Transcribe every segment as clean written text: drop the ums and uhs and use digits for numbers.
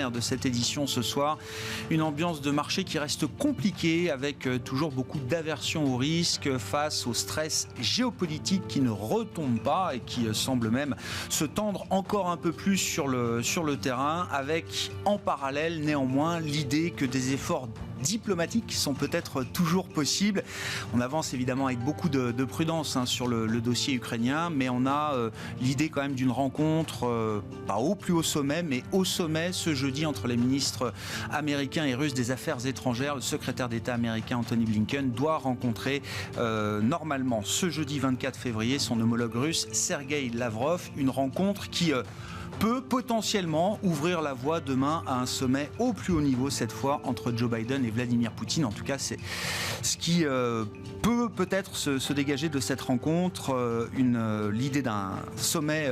De cette édition ce soir, une ambiance de marché qui reste compliquée avec toujours beaucoup d'aversion au risque face au stress géopolitique qui ne retombe pas et qui semble même se tendre encore un peu plus sur le terrain, avec en parallèle néanmoins l'idée que des efforts diplomatiques sont peut-être toujours possibles. On avance évidemment avec beaucoup de prudence sur le dossier ukrainien, mais on a l'idée quand même d'une rencontre, pas au plus haut sommet, mais au sommet ce jeudi entre les ministres américains et russes des Affaires étrangères. Le secrétaire d'État américain Antony Blinken doit rencontrer normalement ce jeudi 24 février son homologue russe Sergueï Lavrov, une rencontre qui peut potentiellement ouvrir la voie demain à un sommet au plus haut niveau, cette fois entre Joe Biden et Vladimir Poutine. En tout cas, c'est ce qui peut-être se dégager de cette rencontre, l'idée d'un sommet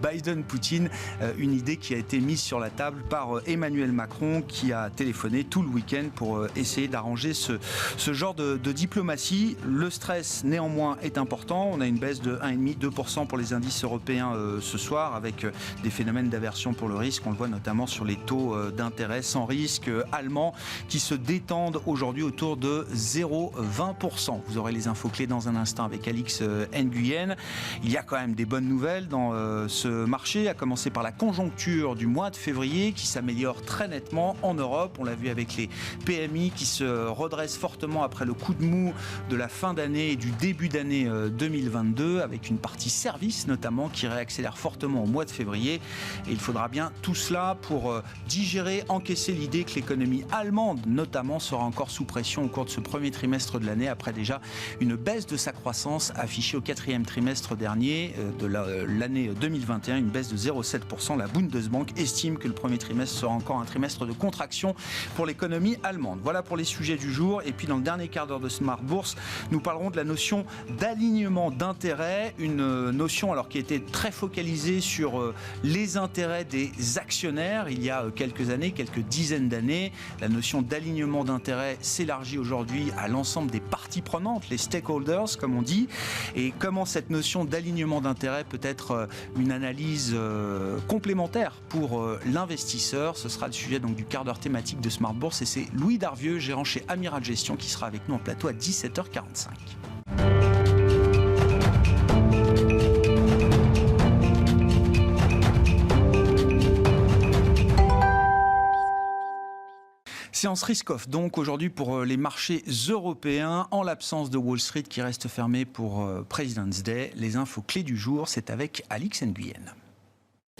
Biden-Poutine, une idée qui a été mise sur la table par Emmanuel Macron, qui a téléphoné tout le week-end pour essayer d'arranger ce genre de diplomatie. Le stress néanmoins est important. On a une baisse de 1,5-2% pour les indices européens ce soir, avec des phénomènes d'aversion pour le risque. On le voit notamment sur les taux d'intérêt sans risque allemands qui se détendent aujourd'hui autour de 0,20%. Vous aurez les infos clés dans un instant avec Alix Nguyen. Il y a quand même des bonnes nouvelles dans ce marché, à commencer par la conjoncture du mois de février qui s'améliore très nettement en Europe. On l'a vu avec les PMI qui se redressent fortement après le coup de mou de la fin d'année et du début d'année 2022, avec une partie service notamment qui réaccélère fortement au mois de février. Et il faudra bien tout cela pour digérer, encaisser l'idée que l'économie allemande notamment sera encore sous pression au cours de ce premier trimestre de l'année, après déjà une baisse de sa croissance affichée au quatrième trimestre dernier de l'année 2021, une baisse de 0,7%. La Bundesbank estime que le premier trimestre sera encore un trimestre de contraction pour l'économie allemande. Voilà pour les sujets du jour. Et puis dans le dernier quart d'heure de Smart Bourse, nous parlerons de la notion d'alignement d'intérêts, une notion alors qui était très focalisée sur les intérêts des actionnaires il y a quelques années, quelques dizaines d'années. La notion d'alignement d'intérêts s'élargit aujourd'hui à l'ensemble des parties prenantes, les stakeholders comme on dit. Et comment cette notion d'alignement d'intérêts peut être une analyse complémentaire pour l'investisseur. Ce sera le sujet donc du quart d'heure thématique de Smart Bourse, et c'est Louis Darvieux, gérant chez Amiral Gestion, qui sera avec nous en plateau à 17h45. Séance risk-off donc aujourd'hui pour les marchés européens en l'absence de Wall Street qui reste fermé pour President's Day. Les infos clés du jour, c'est avec Alix Nguyen.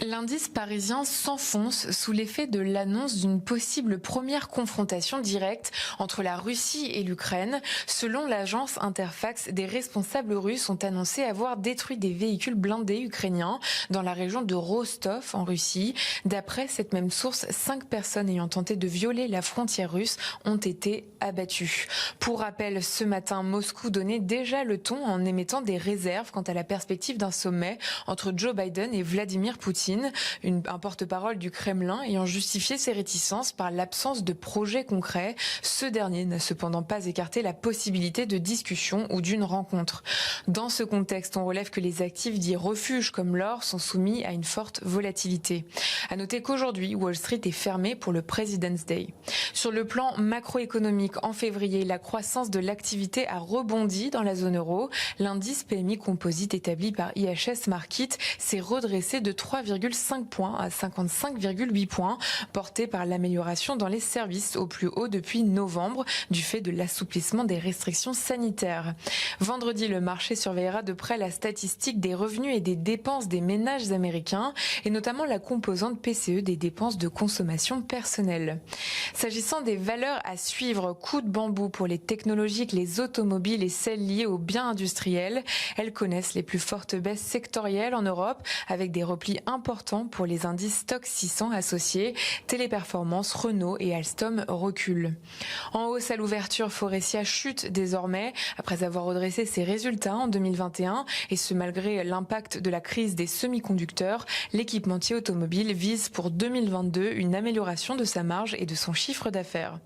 L'indice parisien s'enfonce sous l'effet de l'annonce d'une possible première confrontation directe entre la Russie et l'Ukraine. Selon l'agence Interfax, des responsables russes ont annoncé avoir détruit des véhicules blindés ukrainiens dans la région de Rostov en Russie. D'après cette même source, 5 personnes ayant tenté de violer la frontière russe ont été abattues. Pour rappel, ce matin, Moscou donnait déjà le ton en émettant des réserves quant à la perspective d'un sommet entre Joe Biden et Vladimir Poutine. Un porte-parole du Kremlin ayant justifié ses réticences par l'absence de projet concret. Ce dernier n'a cependant pas écarté la possibilité de discussion ou d'une rencontre. Dans ce contexte, on relève que les actifs dits refuges comme l'or sont soumis à une forte volatilité. À noter qu'aujourd'hui, Wall Street est fermé pour le President's Day. Sur le plan macroéconomique, en février, la croissance de l'activité a rebondi dans la zone euro. L'indice PMI composite établi par IHS Markit s'est redressé de 3,5 points à 55,8 points, porté par l'amélioration dans les services au plus haut depuis novembre du fait de l'assouplissement des restrictions sanitaires. Vendredi, le marché surveillera de près la statistique des revenus et des dépenses des ménages américains et notamment la composante PCE des dépenses de consommation personnelle. S'agissant des valeurs à suivre, coup de bambou pour les technologies, les automobiles et celles liées aux biens industriels. Elles connaissent les plus fortes baisses sectorielles en Europe avec des replis importants pour les indices Stoxx 600 associés. Téléperformance, Renault et Alstom reculent. En hausse à l'ouverture, Faurecia chute désormais après avoir redressé ses résultats en 2021 et ce malgré l'impact de la crise des semi-conducteurs. L'équipementier automobile vise pour 2022 une amélioration de sa marge et de son chiffre d'affaires.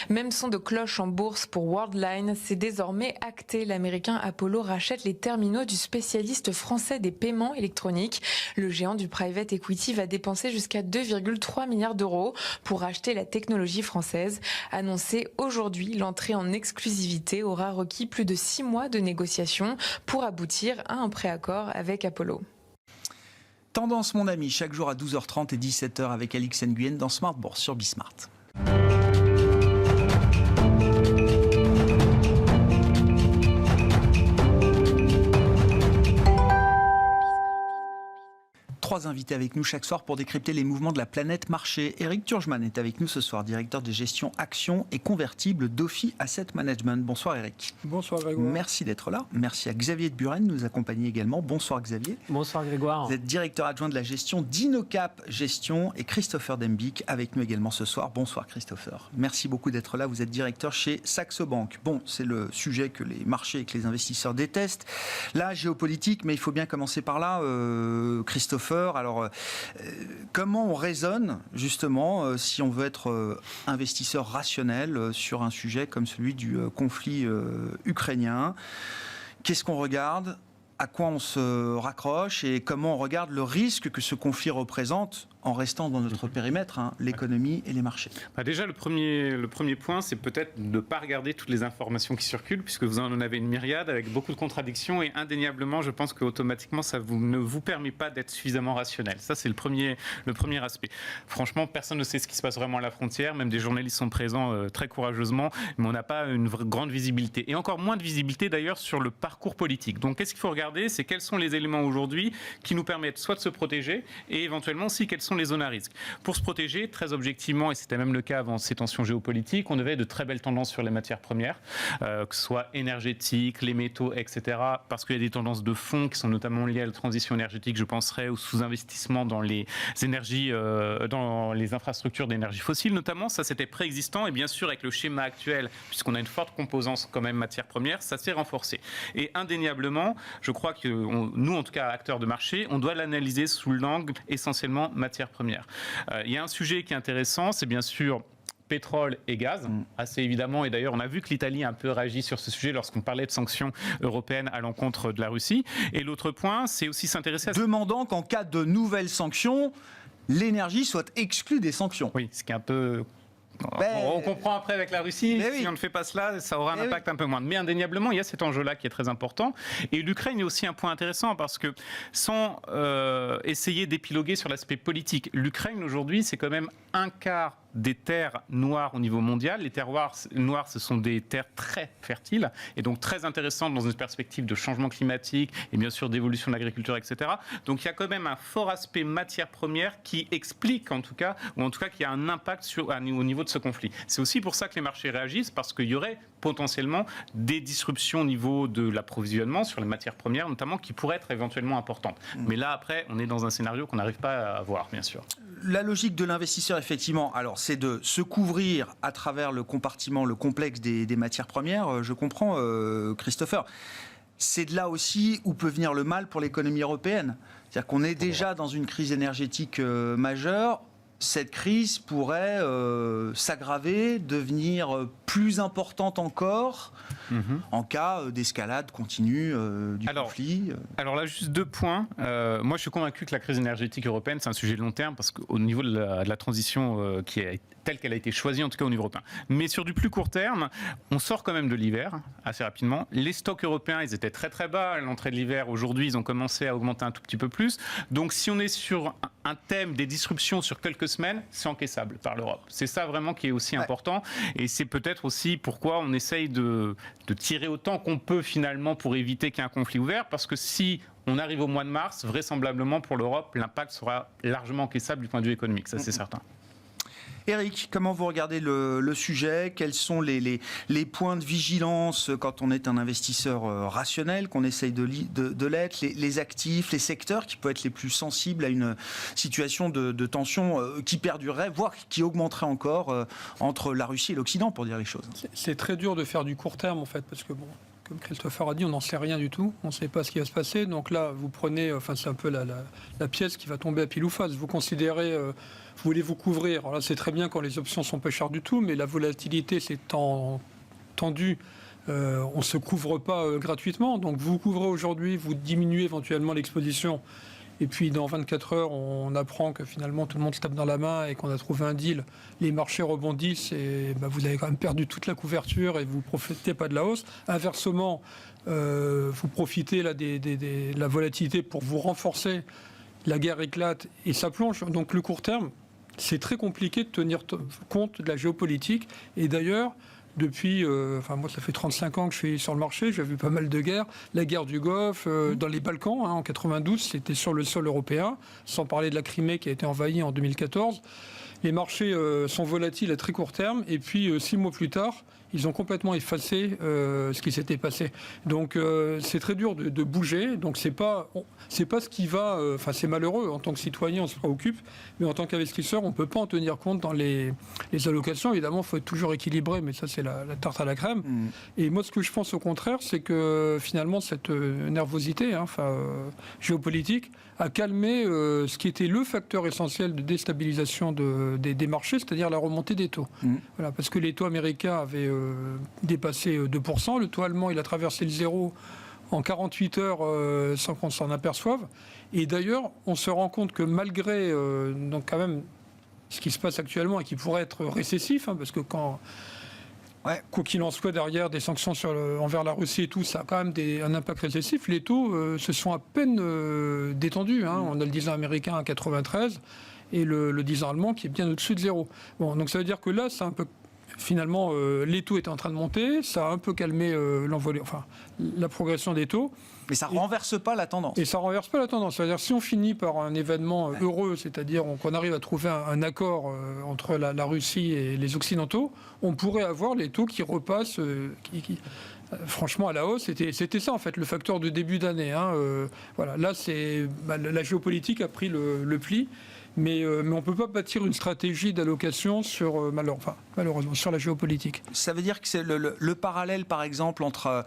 Même son de cloche en bourse pour Worldline, c'est désormais acté. L'américain Apollo rachète les terminaux du spécialiste français des paiements électroniques. Le géant du private equity va dépenser jusqu'à 2,3 milliards d'euros pour acheter la technologie française. Annoncée aujourd'hui, l'entrée en exclusivité aura requis plus de 6 mois de négociations pour aboutir à un préaccord avec Apollo. Tendance, mon ami, chaque jour à 12h30 et 17h avec Alix Nguyen dans Smart Bourse sur Bismart. Trois invités avec nous chaque soir pour décrypter les mouvements de la planète marché. Éric Turgeman est avec nous ce soir, directeur des gestions actions et convertibles d'Ophi Asset Management. Bonsoir Éric. Bonsoir Grégoire. Merci d'être là. Merci à Xavier de Buren de nous accompagner également. Bonsoir Xavier. Bonsoir Grégoire. Vous êtes directeur adjoint de la gestion d'Inocap Gestion et Christopher Dembic avec nous également ce soir. Bonsoir Christopher. Merci beaucoup d'être là. Vous êtes directeur chez Saxo Bank. Bon, c'est le sujet que les marchés et que les investisseurs détestent. La géopolitique, mais il faut bien commencer par là, Christopher. Alors, comment on raisonne justement si on veut être investisseur rationnel sur un sujet comme celui du conflit ukrainien? Qu'est-ce qu'on regarde? À quoi on se raccroche et comment on regarde le risque que ce conflit représente en restant dans notre périmètre, l'économie et les marchés? Déjà, le premier point, c'est peut-être de ne pas regarder toutes les informations qui circulent, puisque vous en avez une myriade avec beaucoup de contradictions et indéniablement, je pense qu'automatiquement, ça ne vous permet pas d'être suffisamment rationnel. Ça, c'est le premier aspect. Franchement, personne ne sait ce qui se passe vraiment à la frontière, même des journalistes sont présents très courageusement, mais on n'a pas une grande visibilité. Et encore moins de visibilité d'ailleurs sur le parcours politique. Donc, qu'est-ce qu'il faut regarder? C'est quels sont les éléments aujourd'hui qui nous permettent soit de se protéger et éventuellement aussi quels sont les zones à risque. Pour se protéger, très objectivement, et c'était même le cas avant ces tensions géopolitiques, on avait de très belles tendances sur les matières premières, que ce soit énergétiques, les métaux, etc., parce qu'il y a des tendances de fond qui sont notamment liées à la transition énergétique, je penserais au sous-investissement dans les énergies, dans les infrastructures d'énergie fossile notamment, ça c'était préexistant, et bien sûr avec le schéma actuel, puisqu'on a une forte composance quand même matières premières, ça s'est renforcé. Et indéniablement, je crois que nous, en tout cas acteurs de marché, on doit l'analyser sous l'angle essentiellement matières premières. Il y a un sujet qui est intéressant, c'est bien sûr pétrole et gaz, assez évidemment, et d'ailleurs on a vu que l'Italie a un peu réagi sur ce sujet lorsqu'on parlait de sanctions européennes à l'encontre de la Russie. Et l'autre point, c'est aussi s'intéresser à... Demandant qu'en cas de nouvelles sanctions, l'énergie soit exclue des sanctions. Oui, ce qui est un peu... On comprend après avec la Russie, si on ne fait pas cela, ça aura un impact un peu moindre. Mais indéniablement, il y a cet enjeu-là qui est très important. Et l'Ukraine est aussi un point intéressant parce que sans essayer d'épiloguer sur l'aspect politique, l'Ukraine aujourd'hui, c'est quand même un quart des terres noires au niveau mondial. Les terres noires, ce sont des terres très fertiles et donc très intéressantes dans une perspective de changement climatique et bien sûr d'évolution de l'agriculture, etc. Donc il y a quand même un fort aspect matière première qui explique en tout cas, ou en tout cas qui a un impact au niveau de ce conflit. C'est aussi pour ça que les marchés réagissent, parce qu'il y aurait potentiellement des disruptions au niveau de l'approvisionnement sur les matières premières notamment qui pourraient être éventuellement importantes. Mais là après, on est dans un scénario qu'on n'arrive pas à voir, bien sûr. La logique de l'investisseur, effectivement, alors c'est de se couvrir à travers le compartiment, le complexe des matières premières. Je comprends, Christopher. C'est de là aussi où peut venir le mal pour l'économie européenne. C'est-à-dire qu'on est déjà dans une crise énergétique majeure. Cette crise pourrait s'aggraver, devenir plus importante encore en cas d'escalade continue du conflit. Alors là, juste 2 points. Moi, je suis convaincu que la crise énergétique européenne, c'est un sujet de long terme, parce qu'au niveau de la transition telle qu'elle a été choisie, en tout cas au niveau européen. Mais sur du plus court terme, on sort quand même de l'hiver assez rapidement. Les stocks européens, ils étaient très très bas à l'entrée de l'hiver. Aujourd'hui, ils ont commencé à augmenter un tout petit peu plus. Donc si on est sur un thème des disruptions sur quelques semaines, c'est encaissable par l'Europe. C'est ça vraiment qui est aussi important. Et c'est peut-être aussi pourquoi on essaye de tirer autant qu'on peut finalement pour éviter qu'il y ait un conflit ouvert. Parce que si on arrive au mois de mars, vraisemblablement pour l'Europe, l'impact sera largement encaissable du point de vue économique. Ça, c'est certain. Éric, comment vous regardez le sujet? Quels sont les points de vigilance quand on est un investisseur rationnel, qu'on essaye de l'être, les actifs, les secteurs qui peuvent être les plus sensibles à une situation de tension qui perdurerait, voire qui augmenterait encore entre la Russie et l'Occident, pour dire les choses? C'est très dur de faire du court terme, en fait, parce que bon, comme Christopher a dit, on n'en sait rien du tout. On ne sait pas ce qui va se passer. Donc là, vous prenez, c'est un peu la pièce qui va tomber à pile ou face. Vous considérez, vous voulez vous couvrir. Alors là, c'est très bien quand les options sont pas chères du tout, mais la volatilité s'étant tendue, on ne se couvre pas gratuitement. Donc vous couvrez aujourd'hui, vous diminuez éventuellement l'exposition. et puis dans 24 heures, on apprend que finalement tout le monde se tape dans la main et qu'on a trouvé un deal, les marchés rebondissent et vous avez quand même perdu toute la couverture et vous ne profitez pas de la hausse. Inversement, vous profitez là, de la volatilité pour vous renforcer, la guerre éclate et ça plonge. Donc le court terme, c'est très compliqué de tenir compte de la géopolitique. Et d'ailleurs, depuis, moi ça fait 35 ans que je suis sur le marché, j'ai vu pas mal de guerres. La guerre du Golfe, dans les Balkans, en 92, c'était sur le sol européen, sans parler de la Crimée qui a été envahie en 2014. Les marchés sont volatiles à très court terme, et puis 6 mois plus tard, ils ont complètement effacé ce qui s'était passé. Donc c'est très dur de bouger. Donc c'est pas ce qui va. C'est malheureux en tant que citoyen, on se préoccupe, mais en tant qu'investisseur, on peut pas en tenir compte dans les allocations. Évidemment, il faut être toujours équilibré, mais ça c'est la tarte à la crème. Et moi, ce que je pense au contraire, c'est que finalement cette nervosité, géopolitique, a calmé ce qui était le facteur essentiel de déstabilisation des marchés, c'est-à-dire la remontée des taux. Voilà, parce que les taux américains avaient dépassé 2%. Le taux allemand, il a traversé le zéro en 48 heures sans qu'on s'en aperçoive. Et d'ailleurs, on se rend compte que malgré donc quand même ce qui se passe actuellement et qui pourrait être récessif, parce que quoi qu'il en soit, derrière des sanctions envers la Russie et tout, ça a quand même un impact récessif. Les taux se sont à peine détendus. On a le 10 ans américain à 93 et le 10 ans allemand qui est bien au-dessus de zéro. Bon, donc ça veut dire que là, c'est un peu... Finalement, les taux étaient en train de monter, ça a un peu calmé la progression des taux. Mais ça ne renverse pas la tendance. Et ça ne renverse pas la tendance. C'est-à-dire si on finit par un événement heureux, c'est-à-dire qu'on arrive à trouver un accord entre la Russie et les Occidentaux, on pourrait avoir les taux qui repassent franchement à la hausse. C'était ça en fait le facteur de début d'année. Voilà. Là, la géopolitique a pris le pli. Mais on ne peut pas bâtir une stratégie d'allocation malheureusement sur la géopolitique. Ça veut dire que c'est le parallèle, par exemple, entre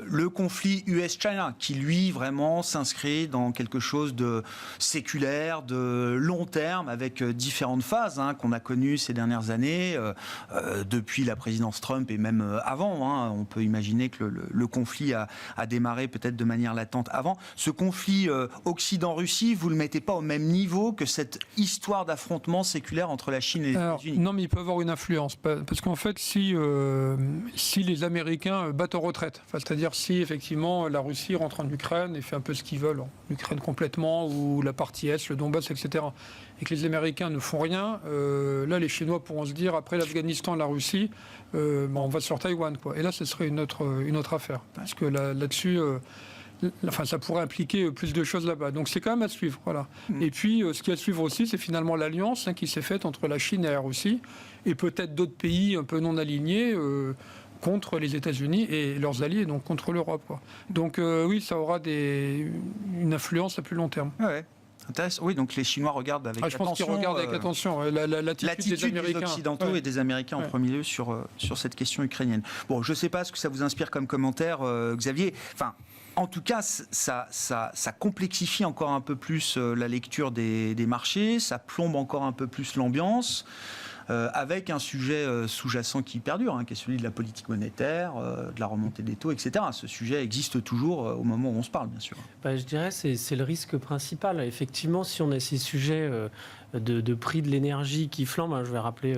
le conflit US-China, qui lui vraiment s'inscrit dans quelque chose de séculaire, de long terme, avec différentes phases qu'on a connues ces dernières années, depuis la présidence Trump et même avant. On peut imaginer que le conflit a démarré peut-être de manière latente avant. Ce conflit Occident-Russie, vous ne le mettez pas au même niveau que cette histoire d'affrontement séculaire entre la Chine et les États-Unis? Non, mais il peut avoir une influence. Parce qu'en fait, si les Américains battent en retraite, c'est-à-dire si effectivement la Russie rentre en Ukraine et fait un peu ce qu'ils veulent, en Ukraine complètement, ou la partie Est, le Donbass, etc., et que les Américains ne font rien, là les Chinois pourront se dire, après l'Afghanistan, la Russie, on va sur Taïwan, quoi. Et là, ce serait une autre affaire. Parce que là-dessus... ça pourrait impliquer plus de choses là-bas. Donc c'est quand même à suivre. Voilà. Et puis ce qui est à suivre aussi, c'est finalement l'alliance qui s'est faite entre la Chine et la Russie, et peut-être d'autres pays un peu non alignés contre les États-Unis et leurs alliés, donc contre l'Europe. Donc oui, ça aura une influence à plus long terme. Ouais. Intéressant. Oui, donc les Chinois regardent avec attention. Je pense qu'ils regardent avec attention l'attitude des Occidentaux et des Américains en premier lieu sur cette question ukrainienne. Bon, je ne sais pas ce que ça vous inspire comme commentaire, Xavier. En tout cas, ça complexifie encore un peu plus la lecture des marchés, ça plombe encore un peu plus l'ambiance, avec un sujet sous-jacent qui perdure, qui est celui de la politique monétaire, de la remontée des taux, etc. Ce sujet existe toujours au moment où on se parle, bien sûr. Je dirais que c'est le risque principal. Effectivement, si on a ces sujets de prix de l'énergie qui flambent, je vais rappeler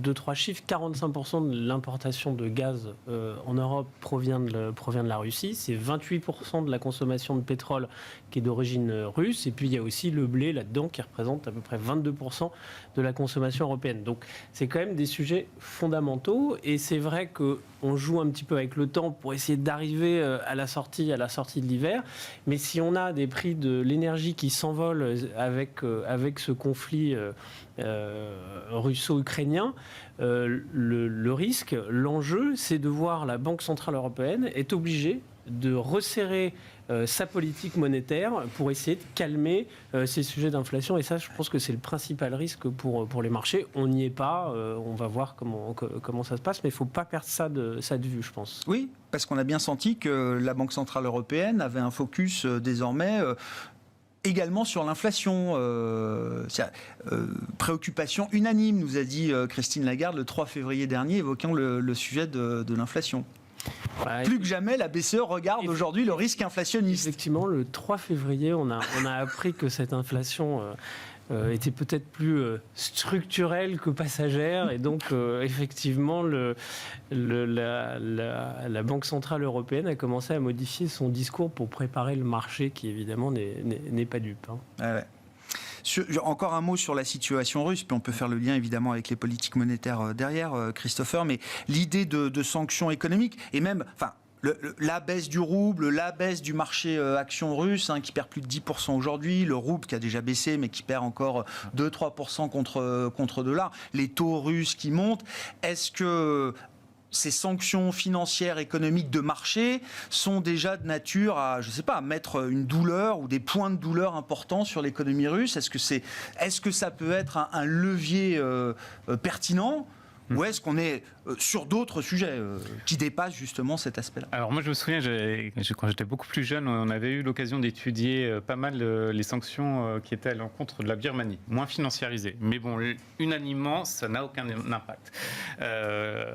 2-3 chiffres. 45% de l'importation de gaz en Europe provient de la Russie. C'est 28% de la consommation de pétrole qui est d'origine russe. Et puis il y a aussi le blé là-dedans qui représente à peu près 22% de la consommation européenne. Donc c'est quand même des sujets fondamentaux. Et c'est vrai qu'on joue un petit peu avec le temps pour essayer d'arriver à la sortie de l'hiver. Mais si on a des prix de l'énergie qui s'envolent avec ce conflit russo-ukrainien, le risque, l'enjeu, c'est de voir la Banque Centrale Européenne est obligée de resserrer sa politique monétaire pour essayer de calmer ces sujets d'inflation. Et ça, je pense que c'est le principal risque pour les marchés. On n'y est pas, on va voir comment ça se passe, mais il ne faut pas perdre ça de vue, je pense. Oui, parce qu'on a bien senti que la Banque Centrale Européenne avait un focus désormais... également sur l'inflation, préoccupation unanime, nous a dit Christine Lagarde le 3 février dernier, évoquant le sujet de l'inflation. Ouais, Plus que jamais, la BCE regarde aujourd'hui le risque inflationniste. effectivement, le 3 février, on a appris que cette inflation était peut-être plus structurelle que passagère. Et donc, effectivement, la Banque Centrale Européenne a commencé à modifier son discours pour préparer le marché qui, évidemment, n'est pas dupe. Hein. Ah ouais. Encore un mot sur la situation russe, puis on peut faire le lien évidemment avec les politiques monétaires derrière, Christopher, mais l'idée de sanctions économiques, et même, enfin, la baisse du rouble, la baisse du marché action russe, qui perd plus de 10% aujourd'hui, le rouble qui a déjà baissé mais qui perd encore 2-3% contre dollar, les taux russes qui montent, est-ce que ces sanctions financières, économiques de marché sont déjà de nature à, je sais pas, mettre une douleur ou des points de douleur importants sur l'économie russe? Est-ce que ça peut être un levier pertinent? Ou est-ce qu'on est sur d'autres sujets qui dépassent justement cet aspect-là? Alors moi je me souviens, quand j'étais beaucoup plus jeune, on avait eu l'occasion d'étudier pas mal les sanctions qui étaient à l'encontre de la Birmanie, moins financiarisées. Mais bon, unanimement, ça n'a aucun impact.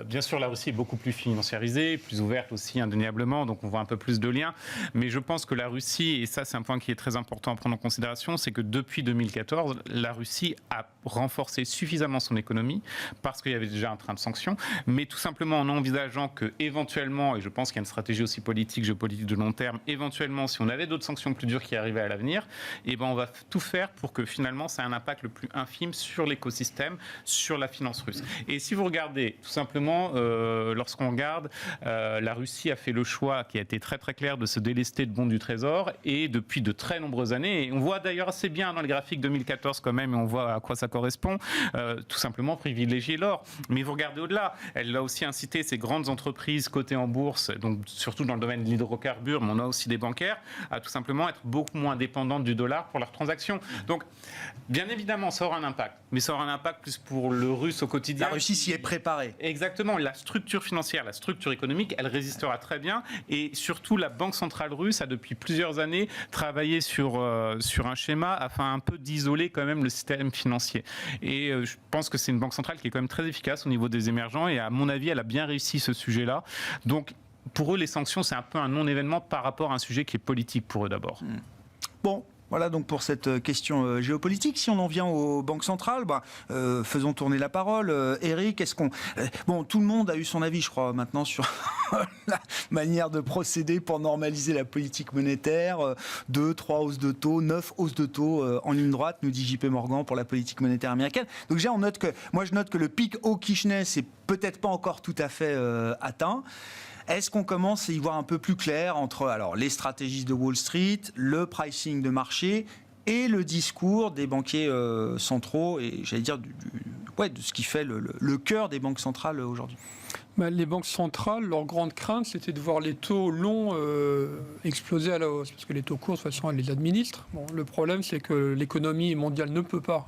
Bien sûr, la Russie est beaucoup plus financiarisée, plus ouverte aussi indéniablement, donc on voit un peu plus de liens. Mais je pense que la Russie, et ça c'est un point qui est très important à prendre en considération, c'est que depuis 2014, la Russie a renforcé suffisamment son économie parce qu'il y avait déjà un train de sanctions, mais tout simplement en envisageant que éventuellement, et je pense qu'il y a une stratégie aussi politique, géopolitique de long terme, éventuellement si on avait d'autres sanctions plus dures qui arrivaient à l'avenir, eh ben on va tout faire pour que finalement ça ait un impact le plus infime sur l'écosystème, sur la finance russe. Et si vous regardez tout simplement, lorsqu'on regarde, la Russie a fait le choix qui a été très très clair de se délester de bons du Trésor, et depuis de très nombreuses années, et on voit d'ailleurs assez bien dans les graphiques 2014 quand même, et on voit à quoi ça correspond, tout simplement privilégier l'or. Mais vous regardez au-delà, elle a aussi incité ces grandes entreprises cotées en bourse, donc surtout dans le domaine de l'hydrocarbure, mais on a aussi des bancaires, à tout simplement être beaucoup moins dépendantes du dollar pour leurs transactions. Donc, bien évidemment, ça aura un impact, mais ça aura un impact plus pour le russe au quotidien. La Russie s'y est préparée. Exactement, la structure financière, la structure économique, elle résistera très bien, et surtout la Banque centrale russe a depuis plusieurs années travaillé sur un schéma afin un peu d'isoler quand même le système financier. Et je pense que c'est une banque centrale qui est quand même très efficace au niveau des émergents, et à mon avis, elle a bien réussi ce sujet-là. Donc, pour eux, les sanctions, c'est un peu un non-événement par rapport à un sujet qui est politique pour eux d'abord. Bon. Voilà donc pour cette question géopolitique. Si on en vient aux banques centrales, faisons tourner la parole. Eric, bon, tout le monde a eu son avis, je crois, maintenant sur la manière de procéder pour normaliser la politique monétaire. 2, 3 hausses de taux, 9 hausses de taux en ligne droite, nous dit JP Morgan pour la politique monétaire américaine. Donc déjà, je note que le pic hawkishness n'est peut-être pas encore tout à fait atteint. Est-ce qu'on commence à y voir un peu plus clair entre les stratégies de Wall Street, le pricing de marché et le discours des banquiers centraux et j'allais dire de ce qui fait le cœur des banques centrales aujourd'hui? Les banques centrales, leur grande crainte, c'était de voir les taux longs exploser à la hausse, parce que les taux courts, de toute façon, elles les administrent. Bon, le problème, c'est que l'économie mondiale ne peut pas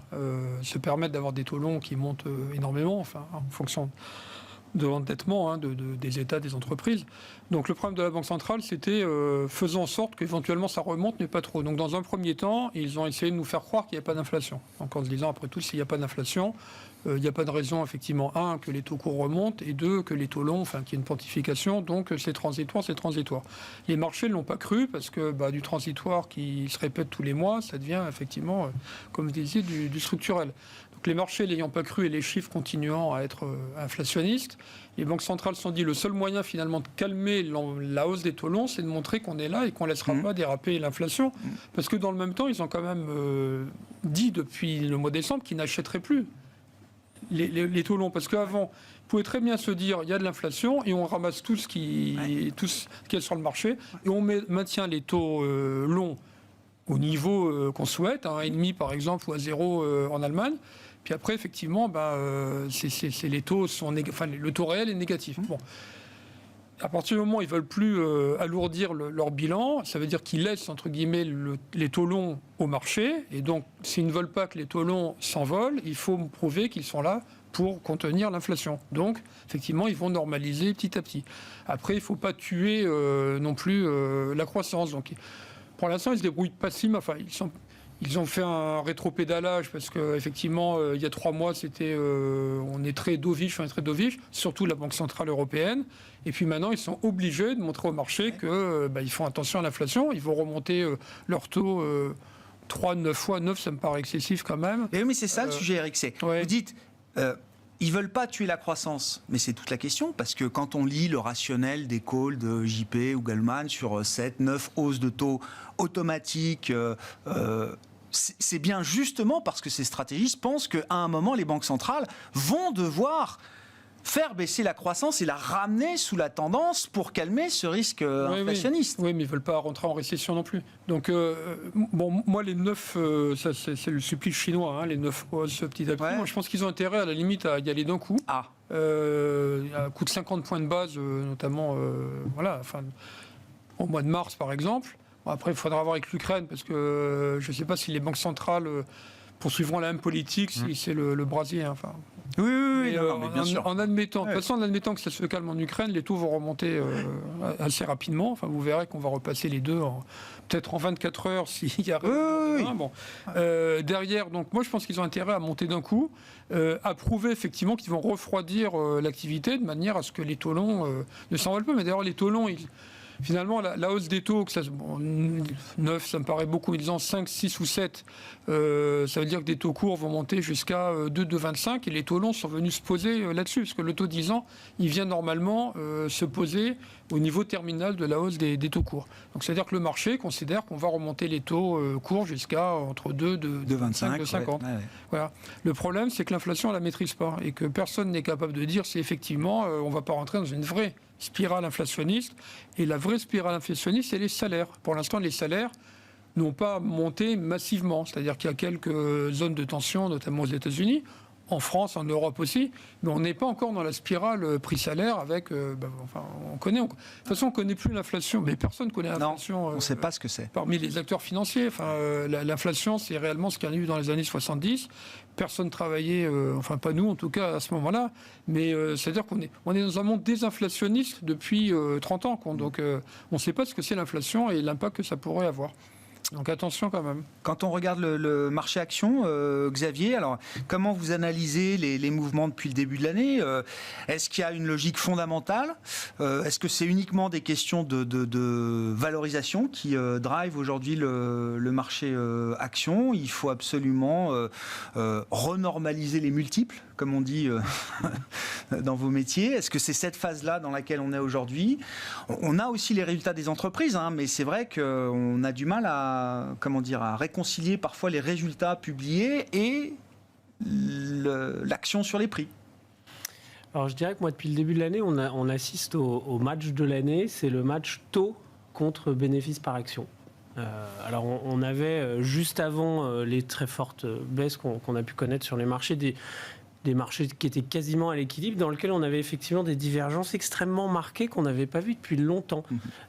se permettre d'avoir des taux longs qui montent énormément, en fonction de l'endettement des États, des entreprises. Donc le problème de la Banque centrale, c'était faisant en sorte qu'éventuellement ça remonte, mais pas trop. Donc dans un premier temps, ils ont essayé de nous faire croire qu'il n'y a pas d'inflation. Donc en se disant, après tout, s'il n'y a pas d'inflation, il n'y a pas de raison, effectivement, que les taux courts remontent, et 2, que les taux longs, qu'il y ait une pontification, donc c'est transitoire, c'est transitoire. Les marchés ne l'ont pas cru, parce que du transitoire qui se répète tous les mois, ça devient effectivement, comme vous disiez, du structurel. Donc les marchés l'ayant pas cru et les chiffres continuant à être inflationnistes, les banques centrales se sont dit le seul moyen finalement de calmer la hausse des taux longs, c'est de montrer qu'on est là et qu'on ne laissera pas déraper l'inflation. Parce que dans le même temps, ils ont quand même dit depuis le mois de décembre qu'ils n'achèteraient plus les taux longs. Parce qu'avant, ils pouvaient très bien se dire il y a de l'inflation et on ramasse tout ce qui est sur le marché et on maintient les taux longs au niveau qu'on souhaite, à 1,5 par exemple ou à 0 en Allemagne. Puis après, effectivement, les taux sont le taux réel est négatif. Bon. À partir du moment où ils ne veulent plus alourdir leur bilan, ça veut dire qu'ils laissent, entre guillemets, les taux longs au marché. Et donc, s'ils ne veulent pas que les taux longs s'envolent, il faut prouver qu'ils sont là pour contenir l'inflation. Donc, effectivement, ils vont normaliser petit à petit. Après, il ne faut pas tuer non plus la croissance. Donc, pour l'instant, ils se débrouillent pas si mal. Ils ont fait un rétropédalage parce qu'effectivement, il y a 3 mois, on est très dovish, surtout la Banque Centrale Européenne. Et puis maintenant, ils sont obligés de montrer au marché qu'ils font attention à l'inflation. Ils vont remonter leur taux 9 fois 9, ça me paraît excessif quand même. Et oui, mais c'est ça le sujet, Eric. Ouais. Vous dites... ils veulent pas tuer la croissance, mais c'est toute la question, parce que quand on lit le rationnel des calls de JP ou Goldman sur 7, 9 hausses de taux automatiques, c'est bien justement parce que ces stratégistes pensent qu'à un moment, les banques centrales vont devoir faire baisser la croissance et la ramener sous la tendance pour calmer ce risque inflationniste. Oui, mais ils ne veulent pas rentrer en récession non plus. Donc, moi, les 9, ça, c'est le supplice chinois, hein, les 9 hausses petit à petit. Ouais. Moi, je pense qu'ils ont intérêt, à la limite, à y aller d'un coup. Ah. À coup de 50 points de base, notamment au mois de mars, par exemple. Bon, après, il faudra voir avec l'Ukraine, parce que je ne sais pas si les banques centrales poursuivront la même politique, si c'est le Brésil. Oui, Mais, mais bien sûr. En admettant, de toute façon, en admettant que ça se calme en Ukraine, les taux vont remonter assez rapidement. Enfin, vous verrez qu'on va repasser les deux peut-être en 24 heures s'il y a Bon. Derrière, donc moi je pense qu'ils ont intérêt à monter d'un coup, à prouver effectivement qu'ils vont refroidir l'activité de manière à ce que les taux longs ne s'envolent pas. Mais d'ailleurs, les taux longs, finalement, la hausse des taux, 9, ça me paraît beaucoup, mais disons 5, 6 ou 7, ça veut dire que des taux courts vont monter jusqu'à 2,25 et les taux longs sont venus se poser là-dessus, parce que le taux 10 ans, il vient normalement se poser au niveau terminal de la hausse des taux courts. Donc c'est-à-dire que le marché considère qu'on va remonter les taux courts jusqu'à entre 2,25, 2,50. Ouais. Voilà. Le problème, c'est que l'inflation, on ne la maîtrise pas et que personne n'est capable de dire si effectivement on ne va pas rentrer dans une vraie spirale inflationniste. Et la vraie spirale inflationniste, c'est les salaires. Pour l'instant, les salaires n'ont pas monté massivement. C'est-à-dire qu'il y a quelques zones de tension, notamment aux États-Unis, en France, en Europe aussi, mais on n'est pas encore dans la spirale prix-salaire avec... on connaît... De toute façon, on ne connaît plus l'inflation, mais personne ne connaît l'inflation. Non, on ne sait pas ce que c'est. Parmi les acteurs financiers, l'inflation, c'est réellement ce qu'il y a eu dans les années 70. Personne ne travaillait, pas nous en tout cas à ce moment-là, mais c'est-à-dire qu'on est dans un monde désinflationniste depuis 30 ans. Donc on ne sait pas ce que c'est l'inflation et l'impact que ça pourrait avoir. Donc attention quand même. Quand on regarde le marché action, Xavier, alors comment vous analysez les mouvements depuis le début de l'année ? Est-ce qu'il y a une logique fondamentale ? Est-ce que c'est uniquement des questions de valorisation qui drive aujourd'hui le marché action ? Il faut absolument renormaliser les multiples, comme on dit dans vos métiers. Est-ce que c'est cette phase-là dans laquelle on est aujourd'hui ? On a aussi les résultats des entreprises, mais c'est vrai qu'on a du mal à réconcilier parfois les résultats publiés et l'action sur les prix. Alors je dirais que moi, depuis le début de l'année, on assiste au match de l'année. C'est le match taux contre bénéfice par action. Alors on avait, juste avant les très fortes baisses qu'on a pu connaître sur les marchés, des marchés qui étaient quasiment à l'équilibre, dans lesquels on avait effectivement des divergences extrêmement marquées qu'on n'avait pas vues depuis longtemps,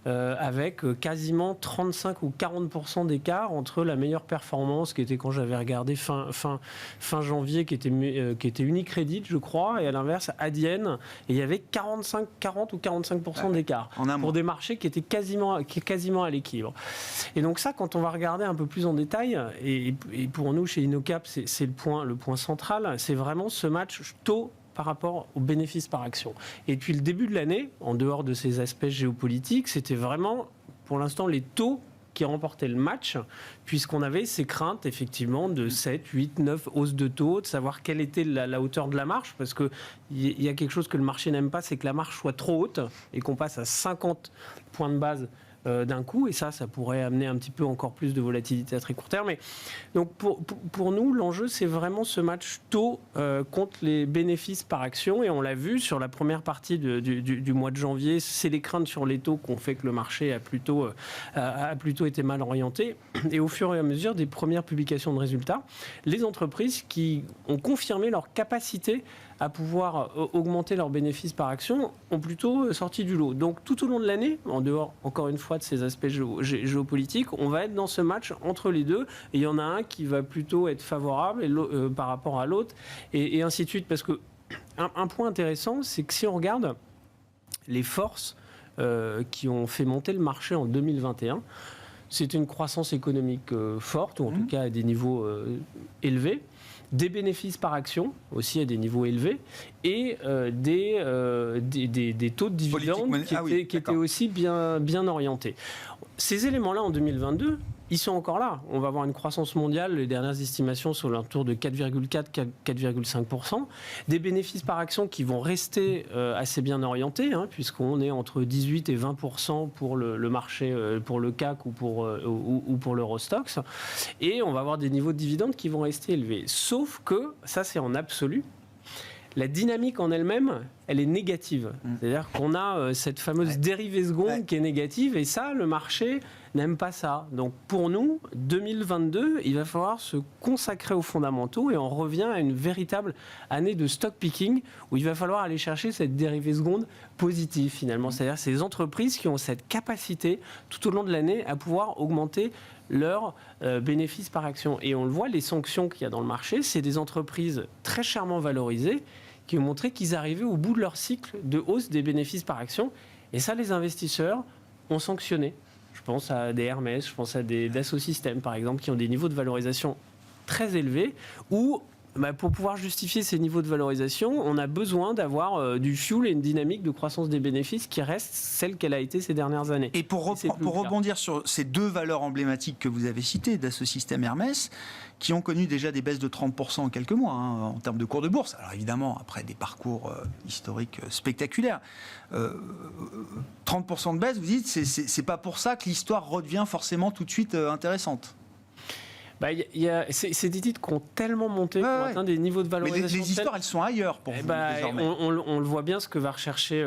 avec quasiment 35 ou 40% d'écart entre la meilleure performance, qui était quand j'avais regardé fin janvier, qui était Unicredit, je crois, et à l'inverse, Adyen, et il y avait 40 ou 45% d'écart, pour des marchés qui étaient quasiment à l'équilibre. Et donc ça, quand on va regarder un peu plus en détail, et pour nous, chez InnoCap, c'est le point central, c'est vraiment ce match taux par rapport aux bénéfices par action. Et depuis le début de l'année, en dehors de ces aspects géopolitiques, c'était vraiment, pour l'instant, les taux qui remportaient le match, puisqu'on avait ces craintes, effectivement, de 7, 8, 9 hausses de taux, de savoir quelle était la hauteur de la marge, parce qu'il y a quelque chose que le marché n'aime pas, c'est que la marge soit trop haute et qu'on passe à 50 points de base d'un coup, et ça pourrait amener un petit peu encore plus de volatilité à très court terme. Mais donc pour nous, l'enjeu, c'est vraiment ce match taux contre les bénéfices par action, et on l'a vu sur la première partie du mois de janvier, c'est les craintes sur les taux qui ont fait que le marché a plutôt été mal orienté, et au fur et à mesure des premières publications de résultats, les entreprises qui ont confirmé leur capacité à pouvoir augmenter leurs bénéfices par action ont plutôt sorti du lot. Donc tout au long de l'année, en dehors encore une fois de ces aspects géopolitiques, on va être dans ce match entre les deux, et il y en a un qui va plutôt être favorable par rapport à l'autre, et ainsi de suite. Parce que un point intéressant, c'est que si on regarde les forces qui ont fait monter le marché en 2021, c'est une croissance économique forte, ou en tout cas à des niveaux élevés, des bénéfices par action aussi à des niveaux élevés, et des taux de dividendes qui étaient aussi bien orientés. Ces éléments-là en 2022, ils sont encore là. On va avoir une croissance mondiale, les dernières estimations sont autour de 4,4-4,5%. Des bénéfices par action qui vont rester assez bien orientés, puisqu'on est entre 18 et 20% pour le marché, pour le CAC ou pour l'Eurostoxx. Et on va avoir des niveaux de dividendes qui vont rester élevés. Sauf que, ça c'est en absolu, la dynamique en elle-même, elle est négative. C'est-à-dire qu'on a cette fameuse dérivée seconde qui est négative, et ça, le marché n'aime pas ça. Donc pour nous, 2022, il va falloir se consacrer aux fondamentaux, et on revient à une véritable année de stock picking, où il va falloir aller chercher cette dérivée seconde positive finalement. C'est-à-dire ces entreprises qui ont cette capacité tout au long de l'année à pouvoir augmenter leurs bénéfices par action. Et on le voit, les sanctions qu'il y a dans le marché, c'est des entreprises très chèrement valorisées qui ont montré qu'ils arrivaient au bout de leur cycle de hausse des bénéfices par action. Et ça, les investisseurs ont sanctionné. Je pense à des Hermès, je pense à des Dassault Systèmes, par exemple, qui ont des niveaux de valorisation très élevés, où pour pouvoir justifier ces niveaux de valorisation, on a besoin d'avoir du fuel et une dynamique de croissance des bénéfices qui reste celle qu'elle a été ces dernières années. Et pour rebondir sur ces deux valeurs emblématiques que vous avez citées, Dassault Systèmes et Hermès, qui ont connu déjà des baisses de 30% en quelques mois en termes de cours de bourse. Alors évidemment, après des parcours historiques spectaculaires. 30% de baisse, vous dites, c'est pas pour ça que l'histoire redevient forcément tout de suite intéressante. C'est des titres qui ont tellement monté pour atteindre des niveaux de valorisation. Mais les histoires, elles sont ailleurs pour vous désormais. On le voit bien ce que va rechercher